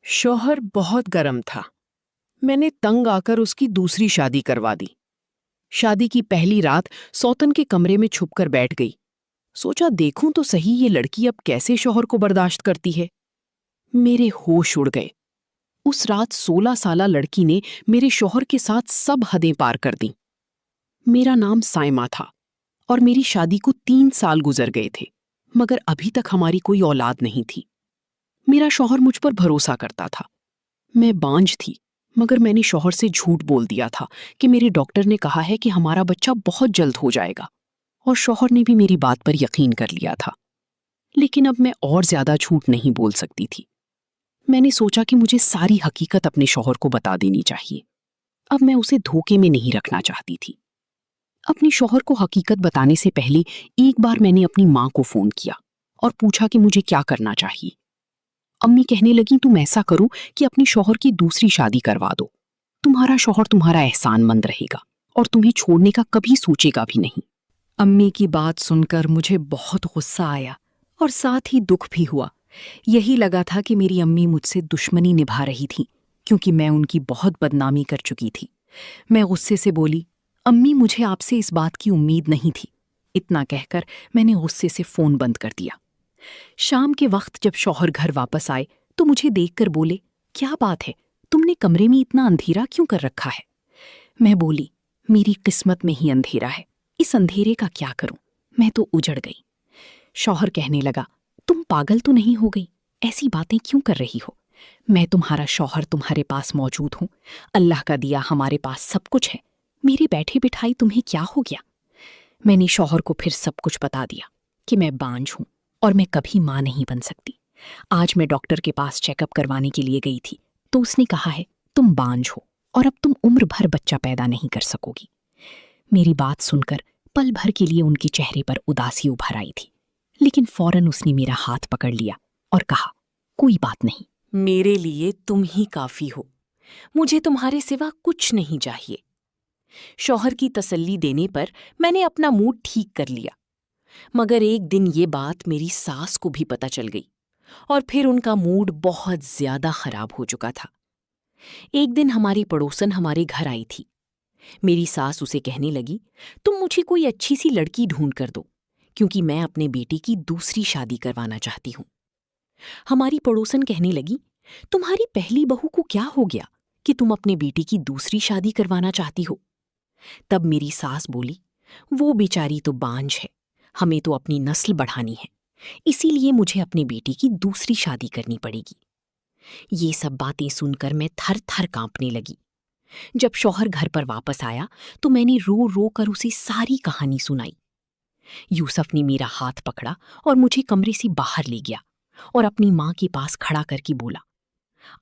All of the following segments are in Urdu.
شوہر بہت گرم تھا۔ میں نے تنگ آ کر اس کی دوسری شادی کروا دی۔ شادی کی پہلی رات سوتن کے کمرے میں چھپ کر بیٹھ گئی۔ سوچا دیکھوں تو صحیح یہ لڑکی اب کیسے شوہر کو برداشت کرتی ہے۔ میرے ہوش اڑ گئے۔ اس رات 16 سالہ لڑکی نے میرے شوہر کے ساتھ سب حدیں پار کر دیں۔ میرا نام سائمہ تھا اور میری شادی کو 3 سال گزر گئے تھے، مگر ابھی تک ہماری کوئی اولاد نہیں تھی۔ میرا شوہر مجھ پر بھروسہ کرتا تھا۔ میں بانجھ تھی، مگر میں نے شوہر سے جھوٹ بول دیا تھا کہ میرے ڈاکٹر نے کہا ہے کہ ہمارا بچہ بہت جلد ہو جائے گا، اور شوہر نے بھی میری بات پر یقین کر لیا تھا۔ لیکن اب میں اور زیادہ جھوٹ نہیں بول سکتی تھی۔ میں نے سوچا کہ مجھے ساری حقیقت اپنے شوہر کو بتا دینی چاہیے۔ اب میں اسے دھوکے میں نہیں رکھنا چاہتی تھی۔ اپنے شوہر کو حقیقت بتانے سے پہلے ایک بار میں نے اپنی ماں کو فون کیا اور پوچھا کہ مجھے کیا کرنا چاہیے۔ امی کہنے لگیں تم ایسا کرو کہ اپنے شوہر کی دوسری شادی کروا دو۔ تمہارا شوہر تمہارا احسان مند رہے گا اور تمہیں چھوڑنے کا کبھی سوچے گا بھی نہیں۔ امی کی بات سن کر مجھے بہت غصہ آیا اور ساتھ ہی دکھ بھی ہوا۔ یہی لگا تھا کہ میری امی مجھ سے دشمنی نبھا رہی تھی کیونکہ میں ان کی بہت بدنامی کر چکی تھی۔ میں غصے سے بولی، امی مجھے آپ سے اس بات کی امید نہیں تھی۔ اتنا کہہ کر میں نے غصے سے فون بند کر دیا۔ شام کے وقت جب شوہر گھر واپس آئے تو مجھے دیکھ کر بولے، کیا بات ہے، تم نے کمرے میں اتنا اندھیرا کیوں کر رکھا ہے؟ میں بولی، میری قسمت میں ہی اندھیرا ہے، اس اندھیرے کا کیا کروں، میں تو اجڑ گئی۔ شوہر کہنے لگا، تم پاگل تو نہیں ہو گئی، ایسی باتیں کیوں کر رہی ہو؟ میں تمہارا شوہر تمہارے پاس موجود ہوں، اللہ کا دیا ہمارے پاس سب کچھ ہے، میرے بیٹھے بٹھائی تمہیں کیا ہو گیا؟ میں نے شوہر کو پھر سب کچھ بتا دیا کہ میں بانجھ ہوں اور میں کبھی ماں نہیں بن سکتی۔ آج میں ڈاکٹر کے پاس چیک اپ کروانے کے لیے گئی تھی تو اس نے کہا ہے تم بانجھ ہو اور اب تم عمر بھر بچہ پیدا نہیں کر سکو گی۔ میری بات سن کر پل بھر کے لیے ان کے چہرے پر اداسی ابھر آئی تھی، لیکن فوراً اس نے میرا ہاتھ پکڑ لیا اور کہا، کوئی بات نہیں، میرے لیے تم ہی کافی ہو، مجھے تمہارے سوا کچھ نہیں چاہیے۔ شوہر کی تسلی دینے پر میں نے اپنا موڈ ٹھیک کر لیا، مگر ایک دن یہ بات میری ساس کو بھی پتہ چل گئی اور پھر ان کا موڈ بہت زیادہ خراب ہو چکا تھا۔ ایک دن ہماری پڑوسن ہمارے گھر آئی تھی۔ میری ساس اسے کہنے لگی، تم مجھے کوئی اچھی سی لڑکی ڈھونڈ کر دو کیونکہ میں اپنے بیٹے کی دوسری شادی کروانا چاہتی ہوں۔ ہماری پڑوسن کہنے لگی، تمہاری پہلی بہو کو کیا ہو گیا کہ تم اپنے بیٹے کی دوسری شادی کروانا چاہتی ہو؟ تب میری ساس بولی، وہ بیچاری تو بانجھ ہے، ہمیں تو اپنی نسل بڑھانی ہے، اسی لیے مجھے اپنے بیٹے کی دوسری شادی کرنی پڑے گی۔ یہ سب باتیں سن کر میں تھر تھر کانپنے لگی۔ جب شوہر گھر پر واپس آیا تو میں نے رو رو کر اسے ساری کہانی سنائی۔ یوسف نے میرا ہاتھ پکڑا اور مجھے کمرے سے باہر لے گیا اور اپنی ماں کے پاس کھڑا کر کے بولا،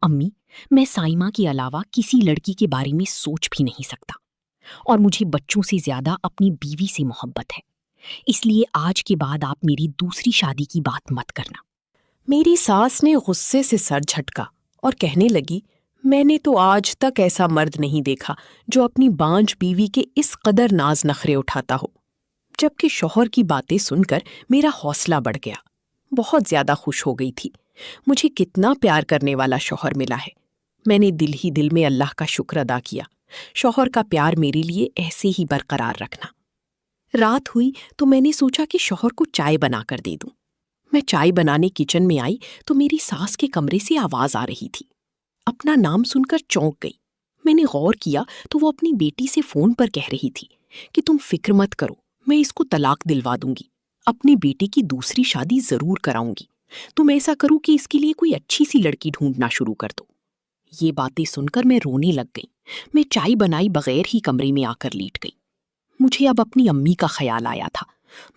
امی میں سائمہ کے علاوہ کسی لڑکی کے بارے میں سوچ بھی نہیں سکتا، اور مجھے بچوں سے زیادہ اپنی بیوی سے محبت ہے، اس لیے آج کے بعد آپ میری دوسری شادی کی بات مت کرنا۔ میری ساس نے غصے سے سر جھٹکا اور کہنے لگی، میں نے تو آج تک ایسا مرد نہیں دیکھا جو اپنی بانجھ بیوی کے اس قدر ناز نخرے اٹھاتا ہو۔ جبکہ شوہر کی باتیں سن کر میرا حوصلہ بڑھ گیا۔ بہت زیادہ خوش ہو گئی تھی، مجھے کتنا پیار کرنے والا شوہر ملا ہے۔ میں نے دل ہی دل میں اللہ کا شکر ادا کیا، شوہر کا پیار میرے لیے ایسے ہی برقرار رکھنا۔ رات ہوئی تو میں نے سوچا کہ شوہر کو چائے بنا کر دے دوں۔ میں چائے بنانے کچن میں آئی تو میری ساس کے کمرے سے آواز آ رہی تھی۔ اپنا نام سن کر چونک گئی۔ میں نے غور کیا تو وہ اپنی بیٹی سے فون پر کہہ رہی تھی کہ تم فکر مت کرو، میں اس کو طلاق دلوا دوں گی، اپنی بیٹی کی دوسری شادی ضرور کراؤں گی، تم ایسا کرو کہ اس کے لیے کوئی اچھی سی لڑکی ڈھونڈنا شروع کر دو۔ یہ باتیں سن کر میں رونے لگ گئی۔ میں چائے بنائی بغیر ہی کمرے میں آ کر لیٹ گئی۔ مجھے اب اپنی امی کا خیال آیا تھا،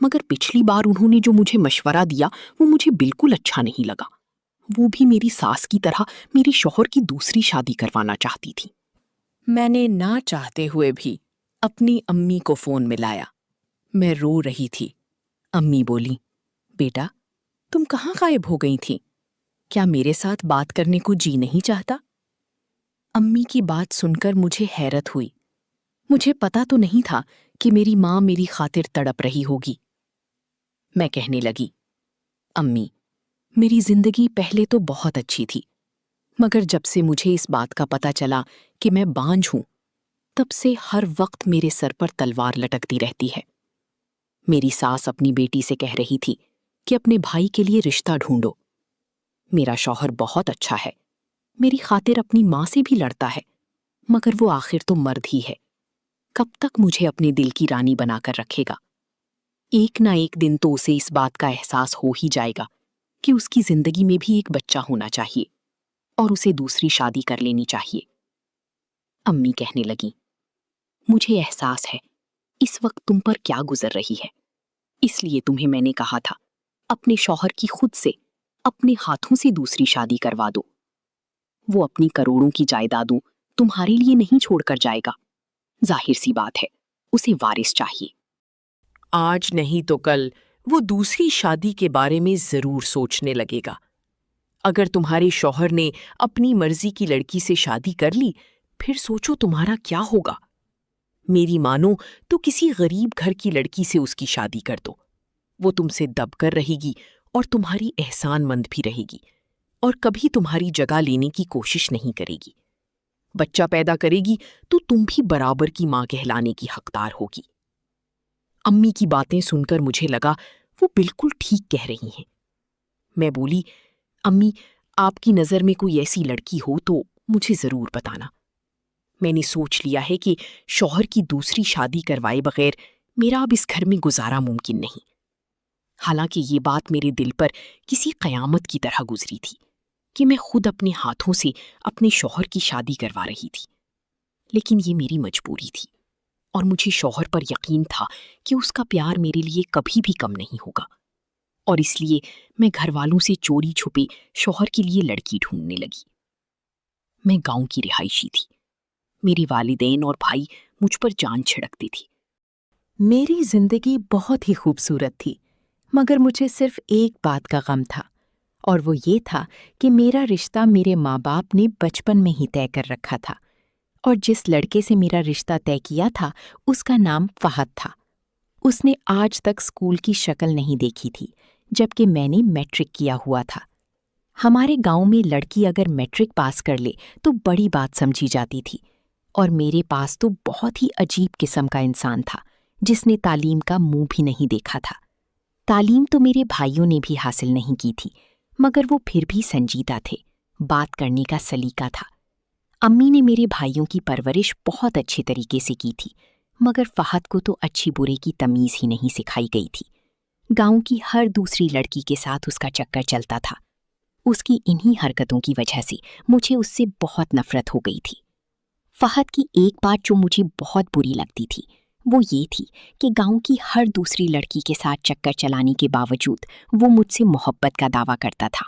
مگر پچھلی بار انہوں نے جو مجھے مشورہ دیا وہ مجھے بالکل اچھا نہیں لگا۔ وہ بھی میری ساس کی طرح میری شوہر کی دوسری شادی کروانا چاہتی تھی۔ میں نے نہ چاہتے ہوئے بھی اپنی امی کو فون ملایا۔ میں رو رہی تھی۔ امی بولی، بیٹا تم کہاں غائب ہو گئی تھی؟ کیا میرے ساتھ بات کرنے کو جی نہیں چاہتا؟ امی کی بات سن کر مجھے حیرت ہوئی۔ مجھے پتا تو نہیں تھا کہ میری ماں میری خاطر تڑپ رہی ہوگی۔ میں کہنے لگی، امی میری زندگی پہلے تو بہت اچھی تھی، مگر جب سے مجھے اس بات کا پتہ چلا کہ میں بانجھ ہوں، تب سے ہر وقت میرے سر پر تلوار لٹکتی رہتی ہے۔ میری ساس اپنی بیٹی سے کہہ رہی تھی کہ اپنے بھائی کے لیے رشتہ ڈھونڈو۔ میرا شوہر بہت اچھا ہے، میری خاطر اپنی ماں سے بھی لڑتا ہے، مگر وہ آخر تو مرد ہی ہے، کب تک مجھے اپنے دل کی رانی بنا کر رکھے گا؟ ایک نہ ایک دن تو اسے اس بات کا احساس ہو ہی جائے گا کہ اس کی زندگی میں بھی ایک بچہ ہونا چاہیے اور اسے دوسری شادی کر لینی چاہیے۔ امی کہنے لگیں، مجھے احساس ہے اس وقت تم پر کیا گزر رہی ہے، اس لیے تمہیں میں نے کہا تھا اپنے شوہر کی خود سے اپنے ہاتھوں سے دوسری شادی کروا دو۔ وہ اپنی کروڑوں کی جائیدادوں تمہارے لیے نہیں چھوڑ کر جائے گا، ظاہر سی بات ہے اسے وارث چاہیے۔ آج نہیں تو کل وہ دوسری شادی کے بارے میں ضرور سوچنے لگے گا۔ اگر تمہارے شوہر نے اپنی مرضی کی لڑکی سے شادی کر لی، پھر سوچو تمہارا کیا ہوگا۔ میری مانو تو کسی غریب گھر کی لڑکی سے اس کی شادی کر دو، وہ تم سے دب کر رہے گی اور تمہاری احسان مند بھی رہے گی اور کبھی تمہاری جگہ لینے کی کوشش نہیں کرے گی۔ بچہ پیدا کرے گی تو تم بھی برابر کی ماں کہلانے کی حقدار ہوگی۔ امی کی باتیں سن کر مجھے لگا وہ بالکل ٹھیک کہہ رہی ہیں۔ میں بولی، امی، آپ کی نظر میں کوئی ایسی لڑکی ہو تو مجھے ضرور بتانا۔ میں نے سوچ لیا ہے کہ شوہر کی دوسری شادی کروائے بغیر میرا اب اس گھر میں گزارا ممکن نہیں۔ حالانکہ یہ بات میرے دل پر کسی قیامت کی طرح گزری تھی کہ میں خود اپنے ہاتھوں سے اپنے شوہر کی شادی کروا رہی تھی، لیکن یہ میری مجبوری تھی اور مجھے شوہر پر یقین تھا کہ اس کا پیار میرے لیے کبھی بھی کم نہیں ہوگا، اور اس لیے میں گھر والوں سے چوری چھپے شوہر کے لیے لڑکی ڈھونڈنے لگی۔ میں گاؤں کی رہائشی تھی، میری والدین اور بھائی مجھ پر جان چھڑکتے تھے۔ میری زندگی بہت ہی خوبصورت تھی، مگر مجھے صرف ایک بات کا غم تھا، اور وہ یہ تھا کہ میرا رشتہ میرے ماں باپ نے بچپن میں ہی طے کر رکھا تھا، اور جس لڑکے سے میرا رشتہ طے کیا تھا اس کا نام فہد تھا۔ اس نے آج تک اسکول کی شکل نہیں دیکھی تھی، جبکہ میں نے میٹرک کیا ہوا تھا۔ ہمارے گاؤں میں لڑکی اگر میٹرک پاس کر لے تو بڑی بات سمجھی جاتی تھی، اور میرے پاس تو بہت ہی عجیب قسم کا انسان تھا جس نے تعلیم کا منہ بھی نہیں دیکھا تھا۔ تعلیم تو میرے بھائیوں نے بھی حاصل نہیں کی تھی، مگر وہ پھر بھی سنجیدہ تھے، بات کرنے کا سلیقہ تھا۔ امی نے میرے بھائیوں کی پرورش بہت اچھے طریقے سے کی تھی، مگر فہد کو تو اچھی برے کی تمیز ہی نہیں سکھائی گئی تھی۔ گاؤں کی ہر دوسری لڑکی کے ساتھ اس کا چکر چلتا تھا۔ اس کی انہی حرکتوں کی وجہ سے مجھے اس سے بہت نفرت ہو گئی تھی۔ فہد کی ایک بات جو مجھے بہت بری لگتی تھی وہ یہ تھی کہ گاؤں کی ہر دوسری لڑکی کے ساتھ چکر چلانے کے باوجود وہ مجھ سے محبت کا دعویٰ کرتا تھا۔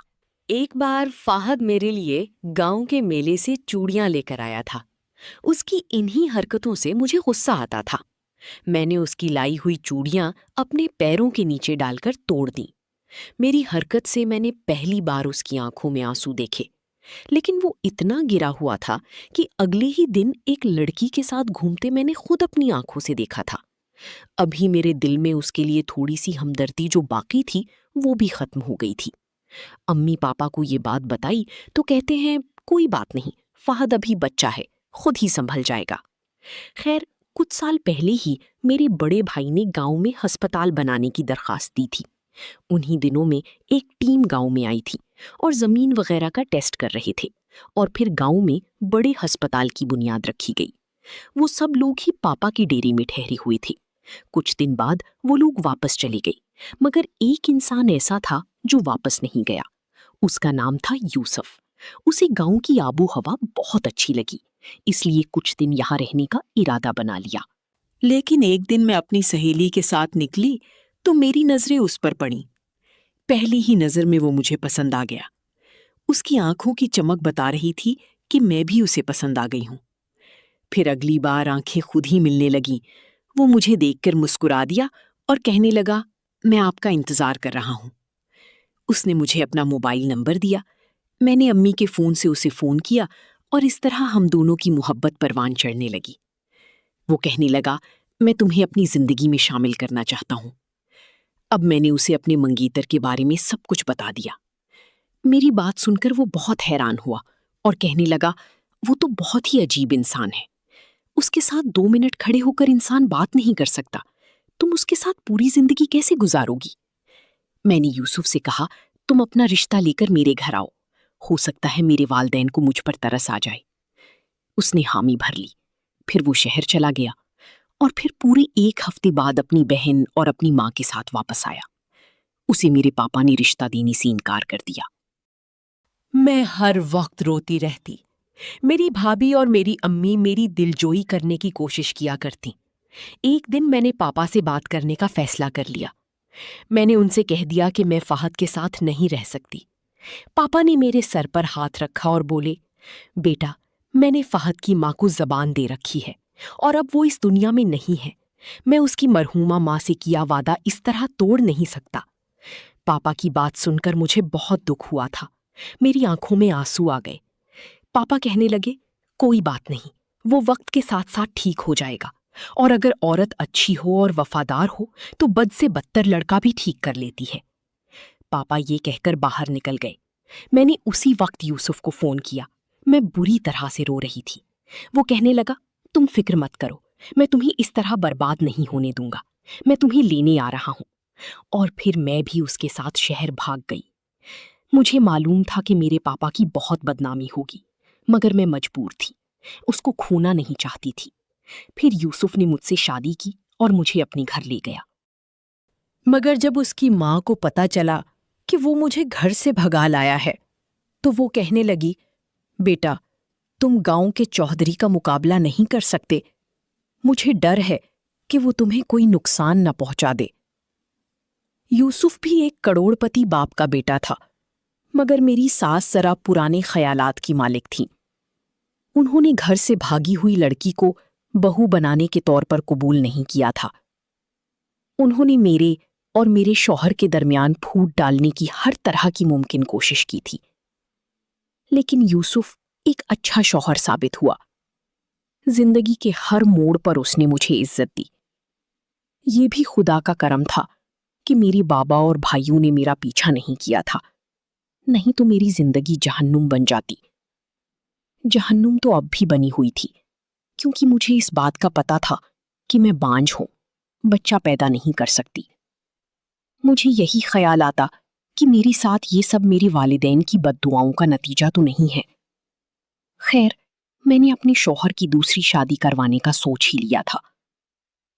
ایک بار فہد میرے لیے گاؤں کے میلے سے چوڑیاں لے کر آیا تھا۔ اس کی انہی حرکتوں سے مجھے غصہ آتا تھا۔ میں نے اس کی لائی ہوئی چوڑیاں اپنے پیروں کے نیچے ڈال کر توڑ دیں۔ میری حرکت سے میں نے پہلی بار اس کی آنکھوں میں آنسو دیکھے، لیکن وہ اتنا گرا ہوا تھا کہ اگلے ہی دن ایک لڑکی کے ساتھ گھومتے میں نے خود اپنی آنکھوں سے دیکھا تھا۔ ابھی میرے دل میں اس کے لیے تھوڑی سی ہمدردی جو باقی تھی وہ بھی ختم ہو گئی تھی۔ امی پاپا کو یہ بات بتائی تو کہتے ہیں کوئی بات نہیں، فہد ابھی بچہ ہے، خود ہی سنبھل جائے گا۔ خیر، کچھ سال پہلے ہی میرے بڑے بھائی نے گاؤں میں ہسپتال بنانے کی درخواست دی تھی۔ انہی دنوں میں ایک ٹیم گاؤں میں آئی تھی اور زمین وغیرہ کا ٹیسٹ کر رہے تھے، اور پھر گاؤں میں بڑے ہسپتال کی بنیاد رکھی گئی۔ وہ سب لوگ ہی پاپا کے ڈیرے میں ٹھہرے ہوئے تھے۔ کچھ دن بعد وہ لوگ واپس چلے گئے، مگر ایک انسان ایسا تھا جو واپس نہیں گیا۔ اس کا نام تھا یوسف۔ اسے گاؤں کی آب و ہوا بہت اچھی لگی، اس لیے کچھ دن یہاں رہنے کا ارادہ بنا لیا۔ لیکن ایک دن میں اپنی سہیلی کے ساتھ نکلی تو میری نظریں اس پر پڑیں۔ پہلی ہی نظر میں وہ مجھے پسند آ گیا۔ اس کی آنکھوں کی چمک بتا رہی تھی کہ میں بھی اسے پسند آ گئی ہوں۔ پھر اگلی بار آنکھیں خود ہی ملنے لگیں۔ وہ مجھے دیکھ کر مسکرا دیا اور کہنے لگا، میں آپ کا انتظار کر رہا ہوں۔ اس نے مجھے اپنا موبائل نمبر دیا۔ میں نے امی کے فون سے اسے فون کیا اور اس طرح ہم دونوں کی محبت پروان چڑھنے لگی۔ وہ کہنے لگا، میں تمہیں اپنی زندگی میں شامل کرنا چاہتا ہوں۔ اب میں نے اسے اپنے منگیتر کے بارے میں سب کچھ بتا دیا۔ میری بات سن کر وہ بہت حیران ہوا اور کہنے لگا وہ تو بہت ہی عجیب انسان ہے، اس کے ساتھ 2 منٹ کھڑے ہو کر انسان بات نہیں کر سکتا، تم اس کے ساتھ پوری زندگی کیسے گزارو گی؟ میں نے یوسف سے کہا تم اپنا رشتہ لے کر میرے گھر آؤ، ہو سکتا ہے میرے والدین کو مجھ پر ترس آ جائے۔ اس نے حامی بھر لی، پھر وہ شہر چلا گیا اور پھر پورے 1 ہفتے بعد اپنی بہن اور اپنی ماں کے ساتھ واپس آیا۔ اسے میرے پاپا نے رشتہ دینے سے انکار کر دیا۔ میں ہر وقت روتی رہتی۔ میری بھابھی اور میری امی میری دلجوئی کرنے کی کوشش کیا کرتی۔ ایک دن میں نے پاپا سے بات کرنے کا فیصلہ کر لیا۔ میں نے ان سے کہہ دیا کہ میں فہد کے ساتھ نہیں رہ سکتی۔ پاپا نے میرے سر پر ہاتھ رکھا اور بولے، بیٹا، میں نے فہد کی ماں کو زبان دے رکھی ہے اور اب وہ اس دنیا میں نہیں ہے۔ میں اس کی مرحومہ ماں سے کیا وعدہ اس طرح توڑ نہیں سکتا۔ پاپا کی بات سن کر مجھے بہت دکھ ہوا تھا، میری آنکھوں میں آنسو آ گئے۔ پاپا کہنے لگے، کوئی بات نہیں، وہ وقت کے ساتھ ساتھ ٹھیک ہو جائے گا، اور اگر عورت اچھی ہو اور وفادار ہو تو بد سے بدتر لڑکا بھی ٹھیک کر لیتی ہے۔ پاپا یہ کہہ کر باہر نکل گئے۔ میں نے اسی وقت یوسف کو فون کیا۔ میں بری طرح سے رو رہی تھی۔ وہ کہنے لگا، تم فکر مت کرو، میں تمہیں اس طرح برباد نہیں ہونے دوں گا، میں تمہیں لینے آ رہا ہوں۔ اور پھر میں بھی اس کے ساتھ شہر بھاگ گئی۔ مجھے معلوم تھا کہ میرے پاپا کی بہت بدنامی ہوگی، مگر میں مجبور تھی، اس کو کھونا نہیں چاہتی تھی۔ پھر یوسف نے مجھ سے شادی کی اور مجھے اپنے گھر لے گیا۔ مگر جب اس کی ماں کو پتہ چلا کہ وہ مجھے گھر سے بھگا لایا ہے تو وہ کہنے لگی، بیٹا، تم گاؤں کے چوہدری کا مقابلہ نہیں کر سکتے، مجھے ڈر ہے کہ وہ تمہیں کوئی نقصان نہ پہنچا دے۔ یوسف بھی ایک کروڑ پتی باپ کا بیٹا تھا، مگر میری ساس ذرا پرانے خیالات کی مالک تھیں۔ انہوں نے گھر سے بھاگی ہوئی لڑکی کو بہو بنانے کے طور پر قبول نہیں کیا تھا۔ انہوں نے میرے اور میرے شوہر کے درمیان پھوٹ ڈالنے کی ہر طرح کی ممکن کوشش کی تھی، لیکن یوسف ایک اچھا شوہر ثابت ہوا۔ زندگی کے ہر موڑ پر اس نے مجھے عزت دی۔ یہ بھی خدا کا کرم تھا کہ میرے بابا اور بھائیوں نے میرا پیچھا نہیں کیا تھا، نہیں تو میری زندگی جہنم بن جاتی۔ جہنم تو اب بھی بنی ہوئی تھی، کیونکہ مجھے اس بات کا پتہ تھا کہ میں بانجھ ہوں، بچہ پیدا نہیں کر سکتی۔ مجھے یہی خیال آتا کہ میرے ساتھ یہ سب میرے والدین کی بد دعاؤں کا نتیجہ تو نہیں ہے۔ خیر، میں نے اپنے شوہر کی دوسری شادی کروانے کا سوچ ہی لیا تھا۔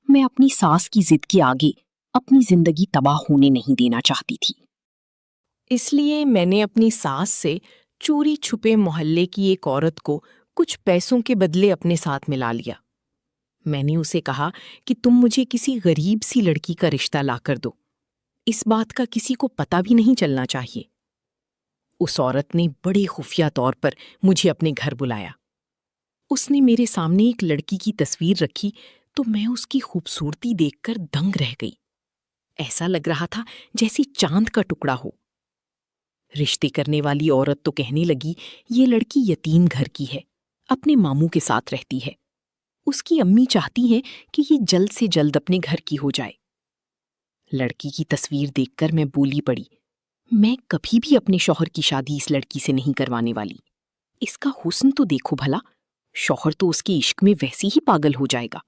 میں اپنی ساس کی ضد کے آگے اپنی زندگی تباہ ہونے نہیں دینا چاہتی تھی۔ اس لیے میں نے اپنی ساس سے چوری چھپے محلے کی ایک عورت کو کچھ پیسوں کے بدلے اپنے ساتھ ملا لیا۔ میں نے اسے کہا کہ تم مجھے کسی غریب سی لڑکی کا رشتہ لا کر دو، اس بات کا کسی کو پتہ بھی نہیں چلنا چاہیے۔ اس عورت نے بڑے خفیہ طور پر مجھے اپنے گھر بلایا۔ اس نے میرے سامنے ایک لڑکی کی تصویر رکھی تو میں اس کی خوبصورتی دیکھ کر دنگ رہ گئی۔ ایسا لگ رہا تھا جیسے چاند کا ٹکڑا ہو۔ رشتے کرنے والی عورت تو کہنے لگی، یہ لڑکی یتیم گھر کی ہے، اپنے ماموں کے ساتھ رہتی ہے، اس کی امی چاہتی ہیں کہ یہ جلد سے جلد اپنے گھر کی ہو جائے۔ لڑکی کی تصویر دیکھ کر میں بولی پڑی، میں کبھی بھی اپنے شوہر کی شادی اس لڑکی سے نہیں کروانے والی۔ اس کا حسن تو دیکھو بھلا، شوہر تو اس کے عشق میں ویسے ہی پاگل ہو جائے گا۔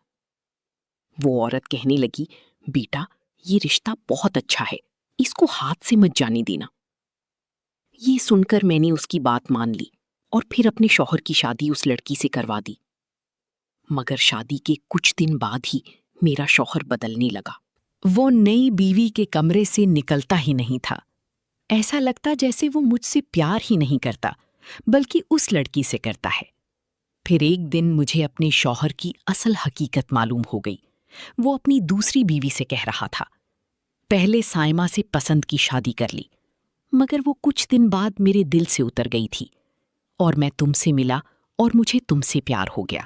وہ عورت کہنے لگی، بیٹا، یہ رشتہ بہت اچھا ہے، اس کو ہاتھ سے مت جانے دینا۔ یہ سن کر میں نے اس کی بات مان لی اور پھر اپنے شوہر کی شادی اس لڑکی سے کروا دی۔ مگر شادی کے کچھ دن بعد ہی میرا شوہر بدلنے لگا۔ وہ نئی بیوی کے کمرے سے نکلتا ہی نہیں تھا۔ ایسا لگتا جیسے وہ مجھ سے پیار ہی نہیں کرتا، بلکہ اس لڑکی سے کرتا ہے۔ پھر ایک دن مجھے اپنے شوہر کی اصل حقیقت معلوم ہو گئی۔ وہ اپنی دوسری بیوی سے کہہ رہا تھا، پہلے سائمہ سے پسند کی شادی کر لی، مگر وہ کچھ دن بعد میرے دل سے اتر گئی تھی، اور میں تم سے ملا اور مجھے تم سے پیار ہو گیا۔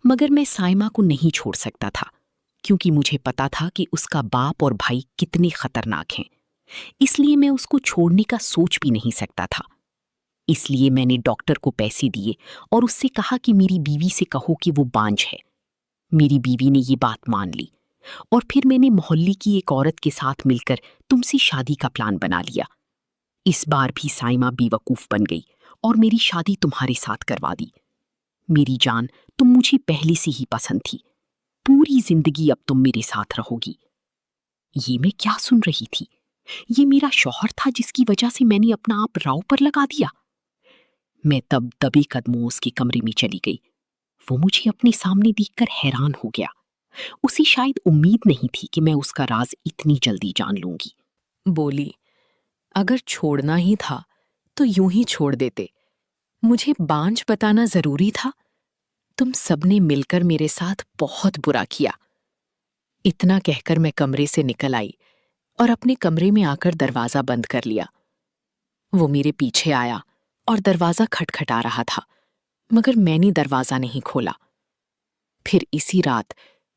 مگر میں سائمہ کو نہیں چھوڑ سکتا تھا، کیونکہ مجھے پتا تھا کہ اس کا باپ اور بھائی کتنے خطرناک ہیں۔ اس لیے میں اس کو چھوڑنے کا سوچ بھی نہیں سکتا تھا۔ اس لیے میں نے ڈاکٹر کو پیسے دیے اور اس سے کہا کہ میری بیوی سے کہو کہ وہ بانجھ ہے۔ میری بیوی نے یہ بات مان لی، اور پھر میں نے محلے کی ایک عورت کے ساتھ مل کر تم سے شادی کا پلان بنا لیا۔ اس بار بھی سائمہ بے وقوف بن گئی اور میری شادی تمہارے ساتھ کروا دی۔ میری جان، تم مجھے پہلے سے ہی پسند تھی، پوری زندگی اب تم میرے ساتھ رہو گی۔ یہ میں کیا سن رہی تھی؟ یہ میرا شوہر تھا جس کی وجہ سے میں نے اپنا آپ راؤ پر لگا دیا۔ میں تب دبے قدموں اس کے کمرے میں چلی گئی۔ وہ مجھے اپنے سامنے دیکھ کر حیران ہو گیا۔ اسے شاید امید نہیں تھی کہ میں اس کا راز اتنی جلدی جان لوں گی۔ بولی، اگر چھوڑنا ہی تھا تو یوں ہی چھوڑ دیتے، مجھے بانجھ بتانا ضروری تھا؟ تم سب نے مل کر میرے ساتھ بہت برا کیا۔ اتنا کہہ کر میں کمرے سے نکل آئی اور اپنے کمرے میں آ کر دروازہ بند کر لیا۔ وہ میرے پیچھے آیا اور دروازہ کھٹکھٹا رہا تھا، مگر میں نے دروازہ نہیں کھولا۔ پھر اسی رات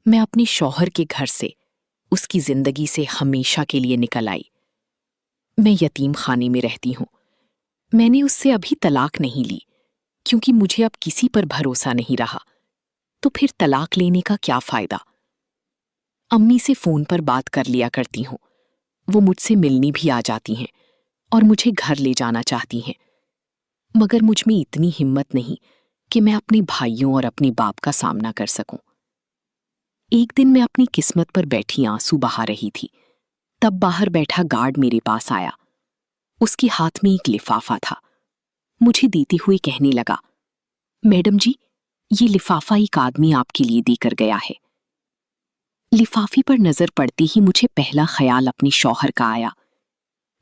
میں اپنے شوہر کے گھر سے، اس کی زندگی سے ہمیشہ کے لیے نکل آئی۔ میں یتیم خانے میں رہتی ہوں۔ میں نے اس سے ابھی طلاق نہیں لی کیونکہ مجھے اب کسی پر بھروسہ نہیں رہا۔ تو پھر طلاق لینے کا کیا فائدہ؟ امی سے فون پر بات کر لیا کرتی ہوں، وہ مجھ سے ملنی بھی آ جاتی ہیں اور مجھے گھر لے جانا چاہتی ہیں، مگر مجھ میں اتنی ہمت نہیں کہ میں اپنے بھائیوں اور اپنے باپ کا سامنا کر سکوں۔ ایک دن میں اپنی قسمت پر بیٹھی آنسو بہا رہی تھی، تب باہر بیٹھا گارڈ میرے پاس آیا۔ اس کے ہاتھ میں ایک لفافہ تھا۔ مجھے دیتے ہوئے کہنے لگا، میڈم جی، یہ لفافہ ایک آدمی آپ کے لیے دے کر گیا ہے۔ لفافے پر نظر پڑتے ہی مجھے پہلا خیال اپنے شوہر کا آیا۔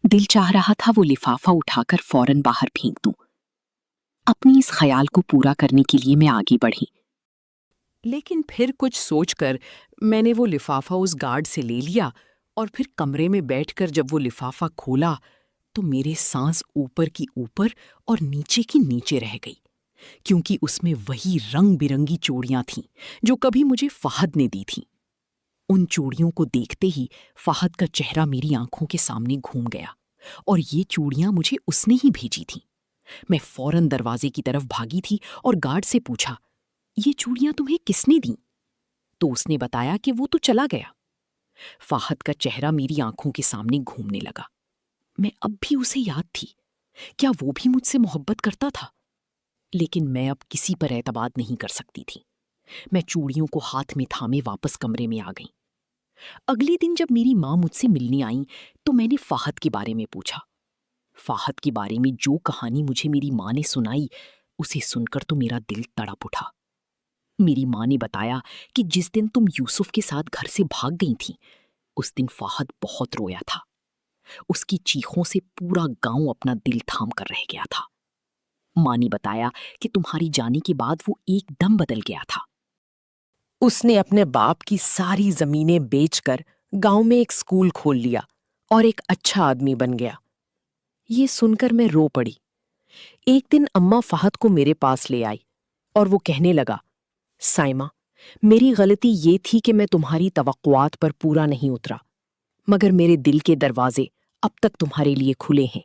دل چاہ رہا تھا وہ لفافہ اٹھا کر فوراً باہر پھینک دوں۔ اپنی اس خیال کو پورا کرنے کے لیے میں آگے بڑھی۔ لیکن پھر کچھ سوچ کر میں نے وہ لفافہ اس گارڈ سے لے لیا اور پھر کمرے میں بیٹھ کر جب وہ لفافہ کھولا تو میرے سانس اوپر کی اوپر اور نیچے کی نیچے رہ گئی، کیونکہ اس میں وہی رنگ برنگی چوڑیاں تھیں جو کبھی مجھے فہد نے دی تھیں۔ ان چوڑیوں کو دیکھتے ہی فہد کا چہرہ میری آنکھوں کے سامنے گھوم گیا، اور یہ چوڑیاں مجھے اس نے ہی بھیجی تھیں۔ میں فوراً دروازے کی طرف بھاگی تھی اور گارڈ سے پوچھا، یہ چوڑیاں تمہیں کس نے دیں؟ تو اس نے بتایا کہ وہ تو چلا گیا۔ فہد کا چہرہ میری آنکھوں کے سامنے گھومنے لگا۔ میں اب بھی اسے یاد تھی۔ کیا وہ بھی مجھ سے محبت کرتا تھا؟ لیکن میں اب کسی پر اعتماد نہیں کر سکتی تھی۔ میں چوڑیوں کو ہاتھ میں تھامے واپس کمرے میں آ گئی۔ اگلے دن جب میری ماں مجھ سے ملنے آئیں تو میں نے فہد کے بارے میں پوچھا۔ فہد کے بارے میں جو کہانی مجھے میری ماں نے سنائی، اسے سن کر تو میرا دل تڑپ اٹھا۔ میری ماں نے بتایا کہ جس دن تم یوسف کے ساتھ گھر سے بھاگ گئی تھیں، اس دن فہد بہت رویا تھا۔ اس کی چیخوں سے پورا گاؤں اپنا دل تھام کر رہ گیا تھا۔ ماں نے بتایا کہ تمہاری جانے کے بعد وہ ایک دم بدل گیا تھا۔ اس نے اپنے باپ کی ساری زمینیں بیچ کر گاؤں میں ایک اسکول کھول لیا اور ایک اچھا آدمی بن گیا۔ یہ سن کر میں رو پڑی۔ ایک دن اماں فہد کو میرے پاس لے آئی اور وہ کہنے لگا، سائمہ، میری غلطی یہ تھی کہ میں تمہاری توقعات پر پورا نہیں اترا، مگر میرے دل کے دروازے اب تک تمہارے لیے کھلے ہیں۔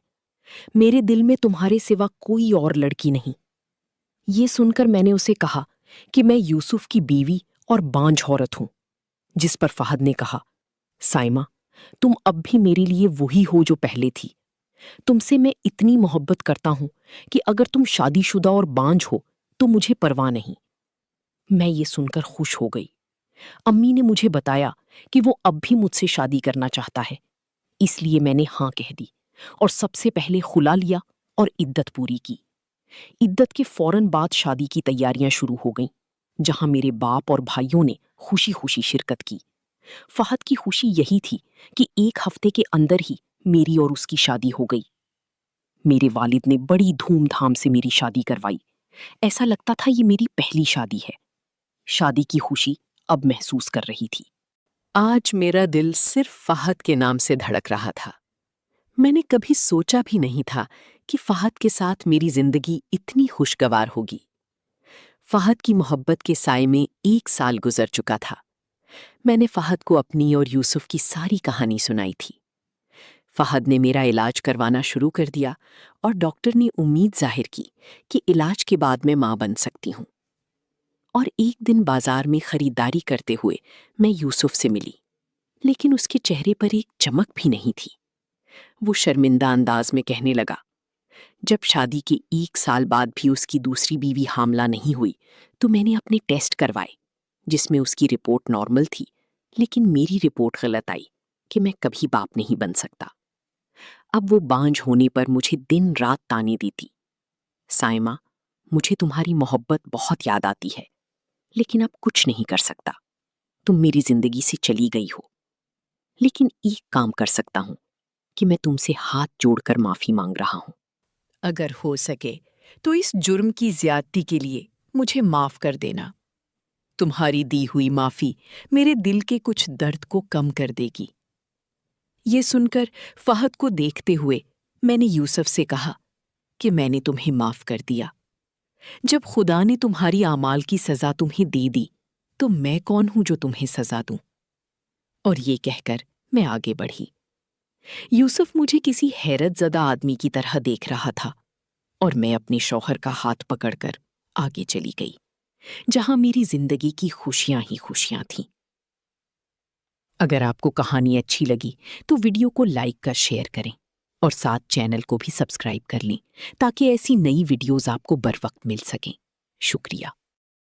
میرے دل میں تمہارے سوا کوئی اور لڑکی نہیں۔ یہ سن کر میں نے اسے کہا کہ میں یوسف کی بیوی اور بانجھ عورت ہوں، جس پر فہد نے کہا، سائمہ، تم اب بھی میرے لیے وہی ہو جو پہلے تھی۔ تم سے میں اتنی محبت کرتا ہوں کہ اگر تم شادی شدہ اور بانجھ ہو تو مجھے پرواہ نہیں۔ میں یہ سن کر خوش ہو گئی۔ امی نے مجھے بتایا کہ وہ اب بھی مجھ سے شادی کرنا چاہتا ہے، اس لیے میں نے ہاں کہہ دی اور سب سے پہلے خلا لیا اور عدت پوری کی۔ عدت کے فوراً بعد شادی کی تیاریاں شروع ہو گئیں، جہاں میرے باپ اور بھائیوں نے خوشی خوشی شرکت کی۔ فہد کی خوشی یہی تھی کہ ایک ہفتے کے اندر ہی میری اور اس کی شادی ہو گئی۔ میرے والد نے بڑی دھوم دھام سے میری شادی کروائی۔ ایسا لگتا تھا یہ میری پہلی شادی ہے۔ شادی کی خوشی اب محسوس کر رہی تھی۔ آج میرا دل صرف فہد کے نام سے دھڑک رہا تھا۔ میں نے کبھی سوچا بھی نہیں تھا کہ فہد کے ساتھ میری زندگی اتنی خوشگوار ہوگی۔ فہد کی محبت کے سائے میں 1 سال گزر چکا تھا۔ میں نے فہد کو اپنی اور یوسف کی ساری کہانی سنائی تھی۔ فہد نے میرا علاج کروانا شروع کر دیا اور ڈاکٹر نے امید ظاہر کی کہ علاج کے بعد میں ماں بن سکتی ہوں۔ اور ایک دن بازار میں خریداری کرتے ہوئے میں یوسف سے ملی، لیکن اس کے چہرے پر ایک چمک بھی نہیں تھی۔ وہ شرمندہ انداز میں کہنے لگا، جب شادی کے 1 سال بعد بھی اس کی دوسری بیوی حاملہ نہیں ہوئی تو میں نے اپنے ٹیسٹ کروائے جس میں اس کی رپورٹ نارمل تھی، لیکن میری رپورٹ غلط آئی کہ میں کبھی باپ نہیں بن سکتا۔ اب وہ بانجھ ہونے پر مجھے دن رات تانے دیتی۔ سائمہ، مجھے تمہاری محبت بہت یاد آتی ہے، لیکن اب کچھ نہیں کر سکتا۔ تم میری زندگی سے چلی گئی ہو، لیکن ایک کام کر سکتا ہوں کہ میں تم سے ہاتھ جوڑ کر معافی مانگ رہا ہوں۔ اگر ہو سکے تو اس جرم کی زیادتی کے لیے مجھے معاف کر دینا۔ تمہاری دی ہوئی معافی میرے دل کے کچھ درد کو کم کر دے گی۔ یہ سن کر فہد کو دیکھتے ہوئے میں نے یوسف سے کہا کہ میں نے تمہیں معاف کر دیا۔ جب خدا نے تمہاری اعمال کی سزا تمہیں دے دی تو میں کون ہوں جو تمہیں سزا دوں؟ اور یہ کہہ کر میں آگے بڑھی۔ یوسف مجھے کسی حیرت زدہ آدمی کی طرح دیکھ رہا تھا اور میں اپنے شوہر کا ہاتھ پکڑ کر آگے چلی گئی، جہاں میری زندگی کی خوشیاں ہی خوشیاں تھیں۔ اگر آپ کو کہانی اچھی لگی تو ویڈیو کو لائک کر شیئر کریں اور ساتھ چینل کو بھی سبسکرائب کر لیں تاکہ ایسی نئی ویڈیوز آپ کو بروقت مل سکیں۔ شکریہ۔